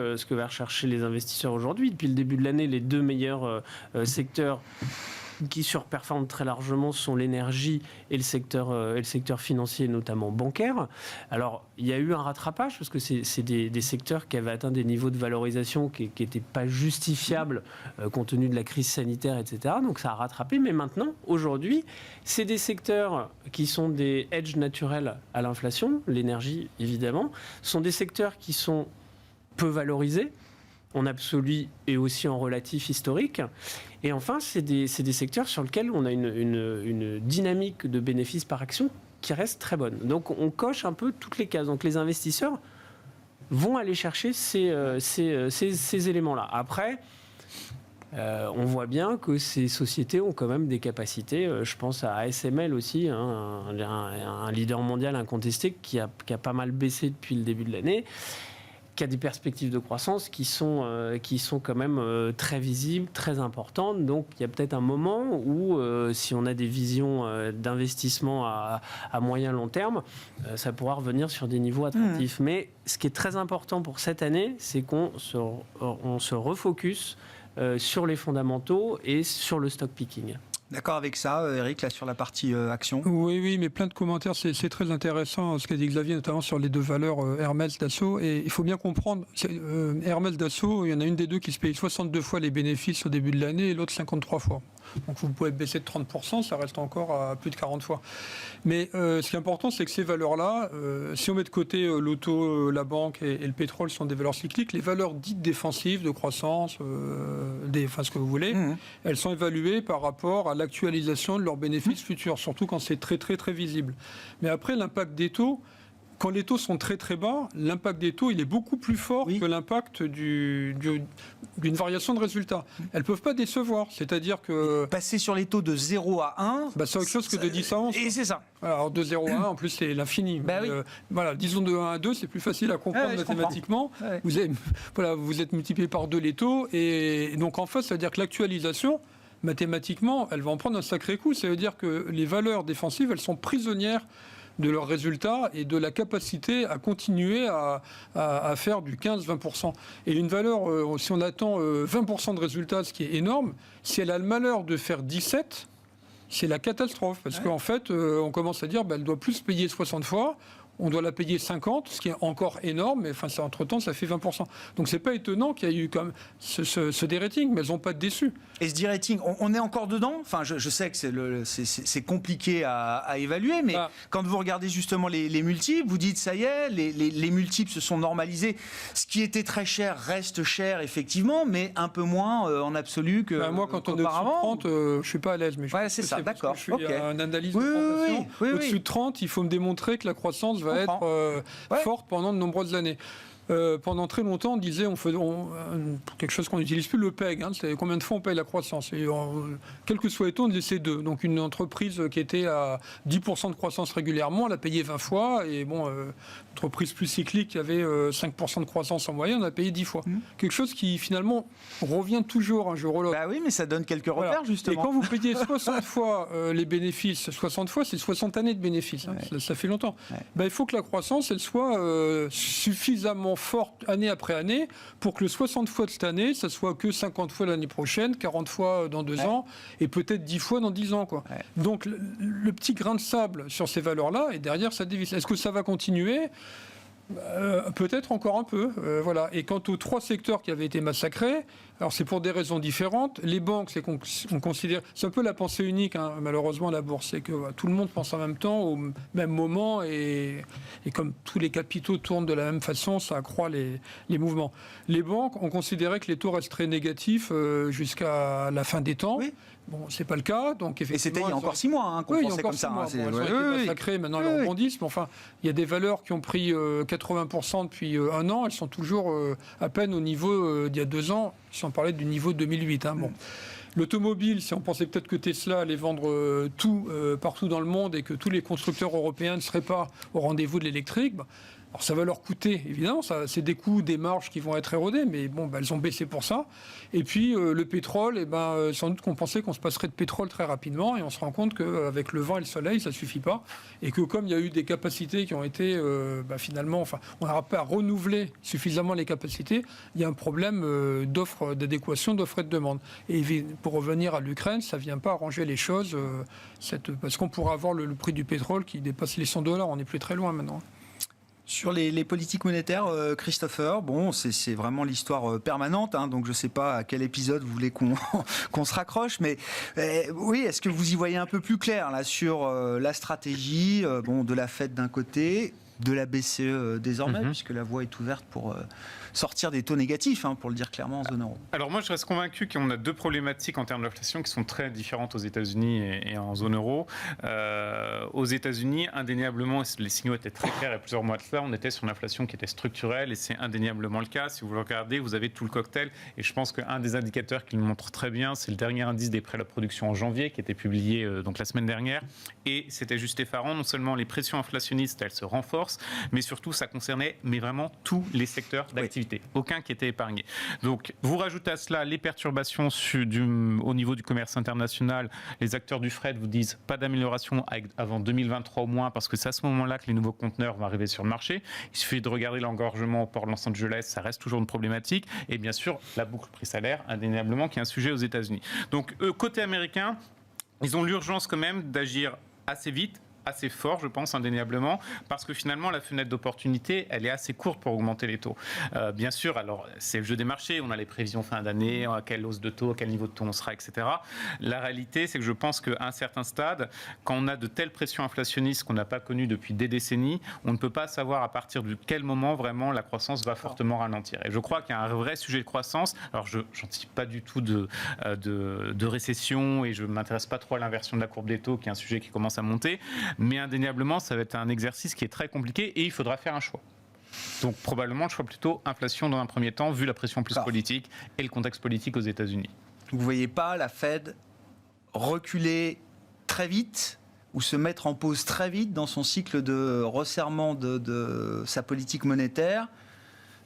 les investisseurs aujourd'hui. Depuis le début de l'année, les deux meilleurs secteurs qui surperforment très largement sont l'énergie et le secteur financier, notamment bancaire. Alors, il y a eu un rattrapage parce que c'est des secteurs qui avaient atteint des niveaux de valorisation qui n'étaient pas justifiables compte tenu de la crise sanitaire, etc. Donc, ça a rattrapé. Mais maintenant, aujourd'hui, c'est des secteurs qui sont des hedges naturels à l'inflation, l'énergie, évidemment. Ce sont des secteurs qui sont peu valorisés, en absolu et aussi en relatif historique. Et enfin, c'est des secteurs sur lesquels on a une dynamique de bénéfices par action qui reste très bonne. Donc on coche un peu toutes les cases. Donc les investisseurs vont aller chercher ces éléments-là. Après, on voit bien que ces sociétés ont quand même des capacités. Je pense à ASML aussi, un leader mondial incontesté qui a pas mal baissé depuis le début de l'année, qui a des perspectives de croissance qui sont quand même très visibles, très importantes. Donc il y a peut-être un moment où, si on a des visions d'investissement à moyen long terme, ça pourra revenir sur des niveaux attractifs. Mais ce qui est très important pour cette année, c'est qu'on se refocus sur les fondamentaux et sur le stock picking. D'accord avec ça, Eric, là sur la partie action? Oui, mais plein de commentaires. C'est très intéressant ce qu'a dit Xavier, notamment sur les deux valeurs Hermès, Dassault. Et il faut bien comprendre, Hermès, Dassault, il y en a une des deux qui se paye 62 fois les bénéfices au début de l'année et l'autre 53 fois. Donc vous pouvez baisser de 30%, ça reste encore à plus de 40 fois. Mais ce qui est important, c'est que ces valeurs-là, si on met de côté l'auto, la banque et le pétrole sont des valeurs cycliques, les valeurs dites défensives, de croissance, ce que vous voulez, elles sont évaluées par rapport à l'actualisation de leurs bénéfices futurs, surtout quand c'est très très très visible. Mais après, l'impact des taux, quand les taux sont très très bas, l'impact des taux il est beaucoup plus fort que l'impact d'une variation de résultats. Elles ne peuvent pas décevoir, c'est-à-dire que... Passer sur les taux de 0 à 1... c'est autre chose que de 10 à 11. Et c'est ça. Alors de 0 à 1, en plus c'est l'infini. Disons de 1 à 2, c'est plus facile à comprendre mathématiquement. Vous êtes multiplié par 2 les taux, et donc en fait, ça veut dire que l'actualisation, mathématiquement, elle va en prendre un sacré coup. Ça veut dire que les valeurs défensives, elles sont prisonnières de leurs résultats et de la capacité à continuer à faire du 15-20%. Et une valeur, si on attend 20% de résultats, ce qui est énorme, si elle a le malheur de faire 17, c'est la catastrophe. Parce qu'en fait, on commence à dire qu'elle doit plus payer 60 fois, on doit la payer 50, ce qui est encore énorme, mais entre-temps, ça fait 20%. Donc c'est pas étonnant qu'il y ait eu comme ce dérating, mais elles n'ont pas déçu. Et ce dérating, on est encore dedans. Enfin, je sais que c'est compliqué à évaluer, mais quand vous regardez justement les multiples, vous dites ça y est, les multiples se sont normalisés. Ce qui était très cher reste cher, effectivement, mais un peu moins en absolu que moi, quand on est au-dessus de 30, je suis pas à l'aise. Mais c'est ça, d'accord. Je suis un analyste de formation. Au-dessus de 30, il faut me démontrer que la croissance va être forte pendant de nombreuses années. Pendant très longtemps, on disait, quelque chose qu'on n'utilise plus, le PEG. C'est combien de fois on paye la croissance. Et quel que soit le taux, on disait c'est 2. Donc une entreprise qui était à 10% de croissance régulièrement, elle a payé 20 fois. Et une entreprise plus cyclique qui avait 5% de croissance en moyenne, on a payé 10 fois. Quelque chose qui finalement revient toujours. Je reloque. Bah oui, mais ça donne quelques repères, justement. Et quand vous payez 60 fois les bénéfices, 60 fois, c'est 60 années de bénéfices. Ça fait longtemps. Il faut que la croissance, elle soit suffisamment forte année après année pour que le 60 fois de cette année, ça soit que 50 fois l'année prochaine, 40 fois dans 2 ans et peut-être 10 fois dans 10 ans. Donc le petit grain de sable sur ces valeurs-là, et derrière ça dévisse. Est-ce que ça va continuer ? Peut-être encore un peu. Voilà. Et quant aux 3 secteurs qui avaient été massacrés, alors c'est pour des raisons différentes. Les banques, c'est qu'on considère, c'est un peu la pensée unique, malheureusement, la bourse, c'est que tout le monde pense en même temps, au même moment, et comme tous les capitaux tournent de la même façon, ça accroît les mouvements. Les banques, on considérait que les taux resteraient négatifs jusqu'à la fin des temps. Oui. Bon, c'est pas le cas, donc effectivement. Et c'était il y a encore 6 mois qu'on pensait comme ça. Elles ont été massacrées, maintenant elles rebondissent. Mais enfin, il y a des valeurs qui ont pris 80% depuis un an. Elles sont toujours à peine au niveau d'il y a 2 ans, si on parlait du niveau de 2008. Bon. L'automobile, si on pensait peut-être que Tesla allait vendre tout partout dans le monde et que tous les constructeurs européens ne seraient pas au rendez-vous de l'électrique, alors ça va leur coûter, évidemment, c'est des coûts, des marges qui vont être érodés, mais elles ont baissé pour ça. Et puis le pétrole, sans doute qu'on pensait qu'on se passerait de pétrole très rapidement, et on se rend compte qu'avec le vent et le soleil, ça ne suffit pas. Et que comme il y a eu des capacités qui ont été, finalement, on n'aura pas renouvelé suffisamment les capacités, il y a un problème d'adéquation d'offre et de demande. Et pour revenir à l'Ukraine, ça ne vient pas arranger les choses, parce qu'on pourra avoir le prix du pétrole qui dépasse les $100, on n'est plus très loin maintenant. Sur les politiques monétaires, Christopher, c'est vraiment l'histoire permanente, donc je ne sais pas à quel épisode vous voulez qu'on se raccroche, mais oui, est-ce que vous y voyez un peu plus clair là, sur la stratégie de la Fed d'un côté, de la BCE désormais, puisque la voie est ouverte pour sortir des taux négatifs, pour le dire clairement, en zone euro. Alors moi, je reste convaincu qu'on a 2 problématiques en termes d'inflation qui sont très différentes aux États-Unis et en zone euro. Aux États-Unis, indéniablement, les signaux étaient très clairs il y a plusieurs mois de cela, on était sur une inflation qui était structurelle et c'est indéniablement le cas. Si vous le regardez, vous avez tout le cocktail et je pense qu'un des indicateurs qui le montre très bien, c'est le dernier indice des prêts à la production en janvier qui a été publié donc la semaine dernière et c'était juste effarant. Non seulement les pressions inflationnistes, elles se renforcent, mais surtout ça concernait vraiment tous les secteurs d'activité. Aucun qui était épargné. Donc, vous rajoutez à cela les perturbations au niveau du commerce international. Les acteurs du fret vous disent pas d'amélioration avant 2023 au moins, parce que c'est à ce moment-là que les nouveaux conteneurs vont arriver sur le marché. Il suffit de regarder l'engorgement au port de Los Angeles, ça reste toujours une problématique. Et bien sûr, la boucle prix-salaire, indéniablement, qui est un sujet aux États-Unis. Donc, côté américain, ils ont l'urgence quand même d'agir assez vite, assez fort, je pense, indéniablement, parce que finalement, la fenêtre d'opportunité, elle est assez courte pour augmenter les taux. Bien sûr, alors, c'est le jeu des marchés, on a les prévisions fin d'année, à quelle hausse de taux, à quel niveau de taux on sera, etc. La réalité, c'est que je pense qu'à un certain stade, quand on a de telles pressions inflationnistes qu'on n'a pas connues depuis des décennies, on ne peut pas savoir à partir de quel moment, vraiment, la croissance va fortement ralentir. Et je crois qu'il y a un vrai sujet de croissance. Alors, je n'anticipe pas du tout de récession et je ne m'intéresse pas trop à l'inversion de la courbe des taux, qui est un sujet qui commence à monter. Mais indéniablement, ça va être un exercice qui est très compliqué et il faudra faire un choix. Donc probablement le choix plutôt inflation dans un premier temps, vu la pression plus politique et le contexte politique aux États-Unis. Vous ne voyez pas la Fed reculer très vite ou se mettre en pause très vite dans son cycle de resserrement de sa politique monétaire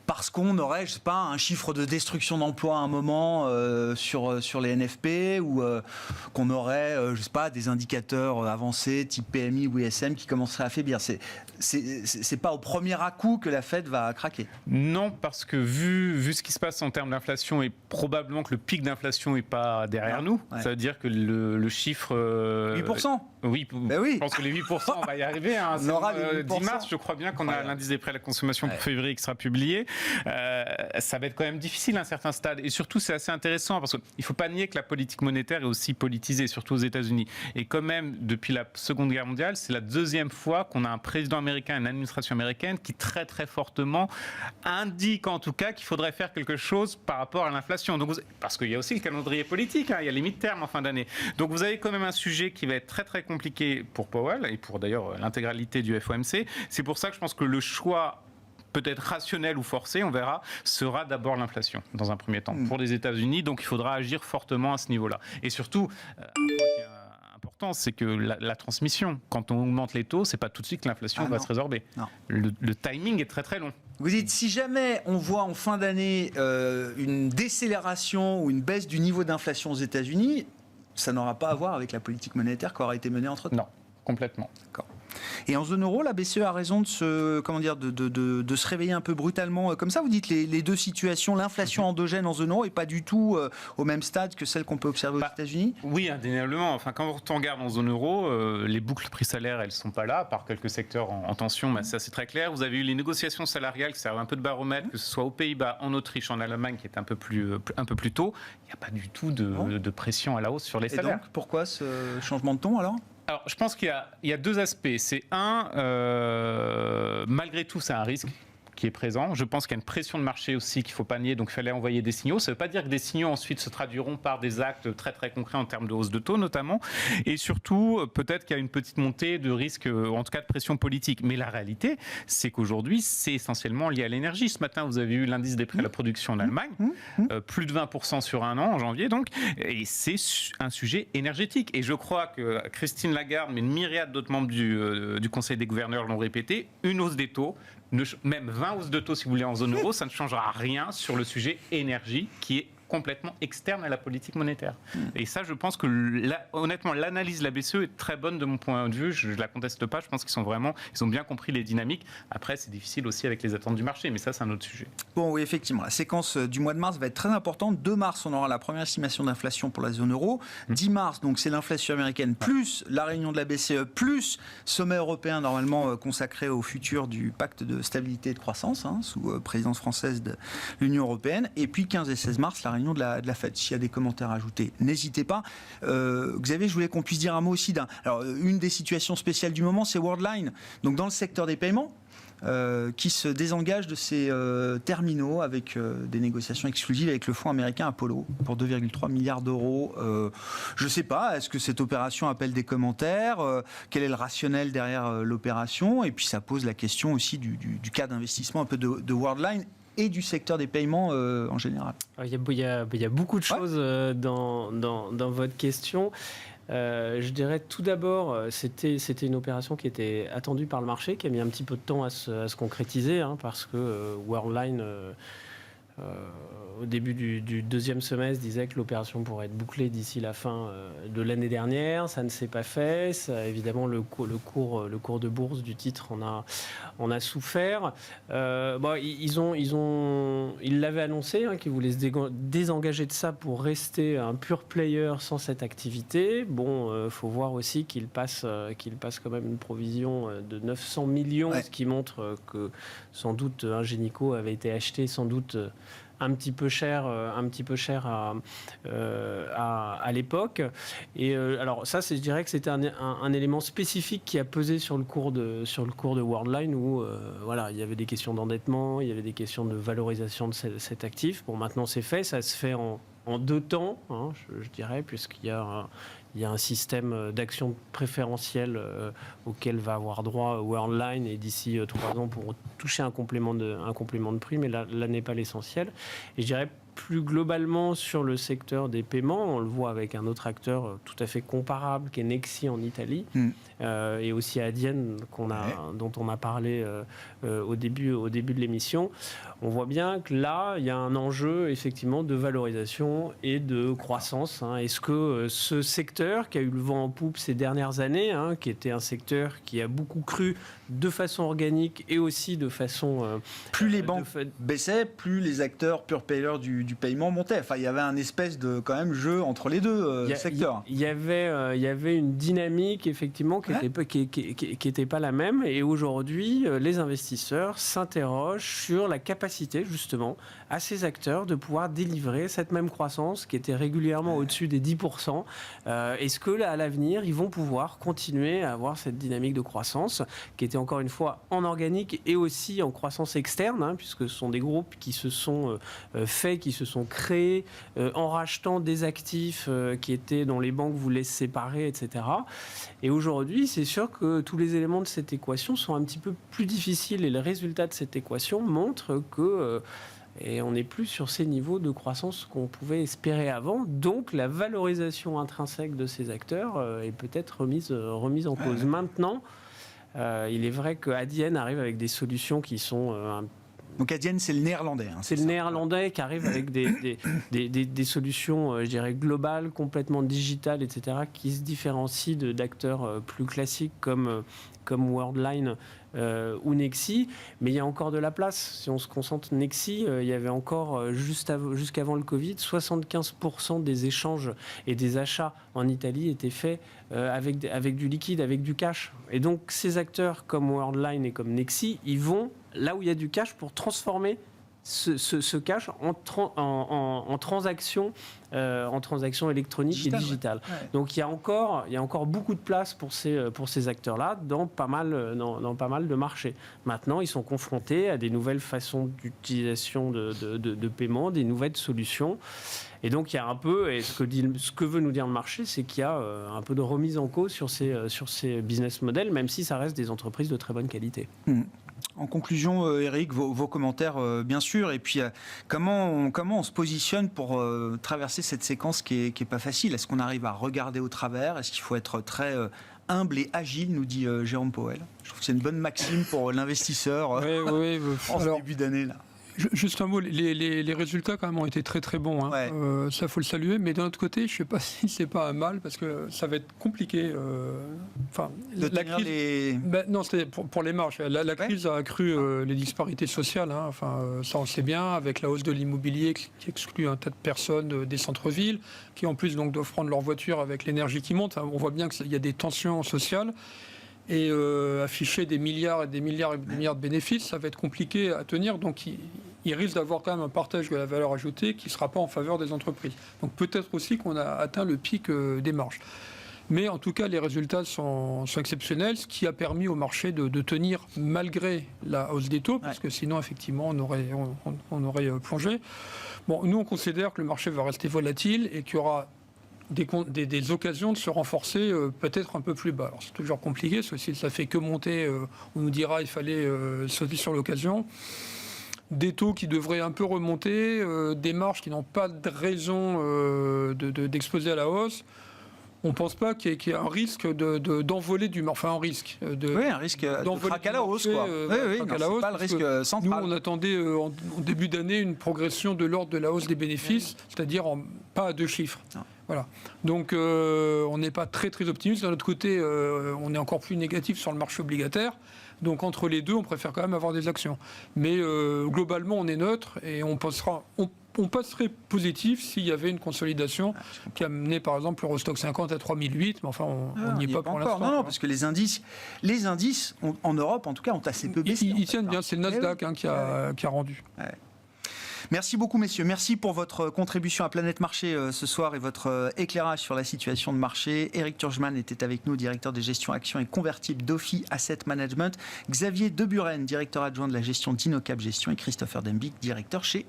parce qu'on aurait, je sais pas, un chiffre de destruction d'emplois à un moment sur les NFP, ou qu'on aurait, je sais pas, des indicateurs avancés type PMI ou ISM qui commenceraient à affaiblir. C'est pas au premier à-coup que la Fed va craquer. Non, parce que vu ce qui se passe en termes d'inflation, et probablement que le pic d'inflation n'est pas derrière nous, ça veut dire que le chiffre... 8%. Oui, ben oui, je pense que les 8%, on va y arriver. Hein. On aura les 10 mars, je crois bien qu'on a l'indice des prix à la consommation pour février qui sera publié. Ça va être quand même difficile à un certain stade. Et surtout, c'est assez intéressant parce qu'il ne faut pas nier que la politique monétaire est aussi politisée, surtout aux États-Unis. Et quand même, depuis la Seconde Guerre mondiale, c'est la deuxième fois qu'on a un président américain et une administration américaine qui très très fortement indique en tout cas qu'il faudrait faire quelque chose par rapport à l'inflation. Donc, parce qu'il y a aussi le calendrier politique, hein, il y a les mi-termes en fin d'année. Donc vous avez quand même un sujet qui va être très très compliqué pour Powell et pour d'ailleurs l'intégralité du FOMC. C'est pour ça que je pense que le choix peut-être rationnel ou forcé, on verra, sera d'abord l'inflation dans un premier temps pour les États-Unis. Donc il faudra agir fortement à ce niveau-là. Et surtout, un point qui est important, c'est que la transmission, quand on augmente les taux, c'est pas tout de suite que l'inflation va se résorber. Le timing est très très long. Vous dites, si jamais on voit en fin d'année une décélération ou une baisse du niveau d'inflation aux États-Unis, ça n'aura pas à voir avec la politique monétaire qui aura été menée entre-temps. Non, complètement. D'accord. Et en zone euro, la BCE a raison de se réveiller un peu brutalement comme ça. Vous dites les deux situations, l'inflation endogène en zone euro n'est pas du tout au même stade que celle qu'on peut observer aux États-Unis. Oui, indéniablement. Enfin, quand on regarde en zone euro, les boucles prix-salaires, elles ne sont pas là, à part quelques secteurs en tension, mais ça c'est très clair. Vous avez eu les négociations salariales qui servent un peu de baromètre, que ce soit aux Pays-Bas, en Autriche, en Allemagne, qui est un peu plus tôt. Il n'y a pas du tout de pression à la hausse sur les salaires. Et donc, pourquoi ce changement de ton alors ? Alors, je pense qu'il y a deux aspects. C'est malgré tout, c'est un risque qui est présent. Je pense qu'il y a une pression de marché aussi qu'il ne faut pas nier, donc il fallait envoyer des signaux. Ça ne veut pas dire que des signaux ensuite se traduiront par des actes très très concrets en termes de hausse de taux notamment. Et surtout, peut-être qu'il y a une petite montée de risque, en tout cas de pression politique. Mais la réalité, c'est qu'aujourd'hui, c'est essentiellement lié à l'énergie. Ce matin, vous avez eu l'indice des prix à la production en Allemagne, plus de 20% sur un an en janvier, donc. Et c'est un sujet énergétique. Et je crois que Christine Lagarde, mais une myriade d'autres membres du Conseil des gouverneurs l'ont répété, une hausse des taux, même 20 hausses de taux si vous voulez en zone euro, ça ne changera rien sur le sujet énergie qui est complètement externe à la politique monétaire. Et ça, je pense que, honnêtement, l'analyse de la BCE est très bonne de mon point de vue. Je ne la conteste pas. Je pense qu'ils ont bien compris les dynamiques. Après, c'est difficile aussi avec les attentes du marché, mais ça, c'est un autre sujet. Bon, oui, effectivement. La séquence du mois de mars va être très importante. 2 mars, on aura la première estimation d'inflation pour la zone euro. 10 mars, donc, c'est l'inflation américaine, plus la réunion de la BCE, plus sommet européen, normalement consacré au futur du pacte de stabilité et de croissance, sous présidence française de l'Union européenne. Et puis, 15 et 16 mars, la réunion de la Fed. S'il y a des commentaires à ajouter, n'hésitez pas. Xavier, je voulais qu'on puisse dire un mot aussi alors, une des situations spéciales du moment, c'est Worldline. Donc, dans le secteur des paiements, qui se désengage de ses terminaux avec des négociations exclusives avec le fonds américain Apollo pour 2,3 milliards d'euros. Je ne sais pas, est-ce que cette opération appelle des commentaires ? Quel est le rationnel derrière l'opération ? Et puis ça pose la question aussi du cas d'investissement un peu de Worldline et du secteur des paiements en général. Il y a beaucoup de choses dans votre question. Je dirais tout d'abord, c'était une opération qui était attendue par le marché, qui a mis un petit peu de temps à se concrétiser, parce que Worldline, au début du deuxième semestre, disait que l'opération pourrait être bouclée d'ici la fin de l'année dernière. Ça ne s'est pas fait. Ça, évidemment, le cours de bourse du titre en a souffert. Ils l'avaient annoncé, qu'ils voulaient se désengager de ça pour rester un pur player sans cette activité. Bon, faut voir aussi qu'ils passent quand même une provision de 900 millions, ce qui montre que sans doute Ingenico avait été acheté sans doute un petit peu cher à l'époque. Et alors ça, je dirais que c'était un élément spécifique qui a pesé sur le cours de Worldline où il y avait des questions d'endettement, il y avait des questions de valorisation de cet actif. Bon, maintenant c'est fait, ça se fait en 2 temps, je dirais, puisqu'il y a un système d'action préférentielle auquel va avoir droit Worldline et d'ici 3 ans pour toucher un complément de prix, mais là n'est pas l'essentiel. Et je dirais plus globalement sur le secteur des paiements, on le voit avec un autre acteur tout à fait comparable qui est Nexi en Italie et aussi Adyen dont on a parlé au début de l'émission. On voit bien que là, il y a un enjeu effectivement de valorisation et de croissance. Est-ce que ce secteur qui a eu le vent en poupe ces dernières années, qui était un secteur qui a beaucoup cru de façon organique et aussi de façon... plus les banques baissaient, plus les acteurs pure payeurs du paiement montaient. Enfin, il y avait un espèce de quand même jeu entre les deux secteurs. Il y avait une dynamique effectivement qui n'était pas la même. Et aujourd'hui, les investisseurs s'interrogent sur la capacité justement à ces acteurs de pouvoir délivrer cette même croissance qui était régulièrement au-dessus des 10%. Est-ce que là, à l'avenir, ils vont pouvoir continuer à avoir cette dynamique de croissance qui était encore une fois en organique et aussi en croissance externe, puisque ce sont des groupes qui se sont qui se sont créés en rachetant des actifs dont les banques voulaient se séparer, etc. Et aujourd'hui, c'est sûr que tous les éléments de cette équation sont un petit peu plus difficiles et le résultat de cette équation montre que et on n'est plus sur ces niveaux de croissance qu'on pouvait espérer avant. Donc la valorisation intrinsèque de ces acteurs est peut-être remise en cause. Maintenant, il est vrai que Adyen arrive avec des solutions qui sont donc Adyen, c'est le néerlandais. C'est le néerlandais qui arrive avec des solutions, je dirais, globales, complètement digitales, etc., qui se différencient d'acteurs plus classiques comme Worldline ou Nexi. Mais il y a encore de la place. Si on se concentre Nexi, il y avait encore, jusqu'avant le Covid, 75% des échanges et des achats en Italie étaient faits avec du liquide, avec du cash. Et donc, ces acteurs comme Worldline et comme Nexi, ils vont là où il y a du cash pour transformer ce cash en transaction électronique et digitale. Ouais. Donc il y a encore beaucoup de place pour ces acteurs-là dans pas mal de marchés. Maintenant, ils sont confrontés à des nouvelles façons d'utilisation de paiement, des nouvelles solutions. Et donc il y a un peu, et ce que veut nous dire le marché, c'est qu'il y a un peu de remise en cause sur ces business models, même si ça reste des entreprises de très bonne qualité. En conclusion, Eric, vos commentaires, bien sûr, et puis comment on se positionne pour traverser cette séquence qui est pas facile. Est-ce qu'on arrive à regarder au travers? Est-ce qu'il faut être très humble et agile, nous dit Jérôme Powell? Je trouve que c'est une bonne maxime pour l'investisseur en ce début d'année là. Juste un mot, les résultats quand même ont été très très bons. Ouais. Ça faut le saluer, mais d'un autre côté, je ne sais pas si c'est pas un mal parce que ça va être compliqué. La crise. Non, c'était pour les marges. La crise a accru les disparités sociales. Ça on le sait bien, avec la hausse de l'immobilier qui exclut un tas de personnes des centres-villes, qui en plus donc doivent prendre leur voiture avec l'énergie qui monte. On voit bien qu'il y a des tensions sociales. Et afficher des milliards et des milliards et des milliards de bénéfices, ça va être compliqué à tenir. Donc, il risque d'avoir quand même un partage de la valeur ajoutée qui ne sera pas en faveur des entreprises. Donc, peut-être aussi qu'on a atteint le pic des marges. Mais en tout cas, les résultats sont exceptionnels, ce qui a permis au marché de tenir malgré la hausse des taux, parce que sinon, effectivement, on aurait plongé. Bon, nous, on considère que le marché va rester volatile et qu'il y aura des occasions de se renforcer peut-être un peu plus bas. Alors c'est toujours compliqué, parce que si ça fait que monter, on nous dira il fallait sauter sur l'occasion. Des taux qui devraient un peu remonter, des marges qui n'ont pas de raison d'exploser à la hausse. On ne pense pas qu'il y ait un risque d'envoler du marché. Enfin, un risque de craquer à la hausse, quoi. C'est pas le risque central. Nous, on attendait en début d'année une progression de l'ordre de la hausse des bénéfices, c'est-à-dire pas à deux chiffres. Non. Voilà. Donc, on n'est pas très, très optimiste. D'un autre côté, on est encore plus négatif sur le marché obligataire. Donc, entre les deux, on préfère quand même avoir des actions. Mais globalement, on est neutre et on passerait positif s'il y avait une consolidation qui amenait par exemple l'Eurostoxx 50 à 3008, mais enfin on n'y est pas pour l'instant. Non, parce que les indices en Europe en tout cas ont assez peu baissé. Ils tiennent bien, c'est le Nasdaq qui a rendu. Ouais. Merci beaucoup messieurs, merci pour votre contribution à Planète Marché ce soir et votre éclairage sur la situation de marché. Eric Turgeman était avec nous, directeur des gestions actions et convertibles d'Ophi Asset Management, Xavier Deburen, directeur adjoint de la gestion d'Inocap Gestion et Christopher Dembick, directeur chez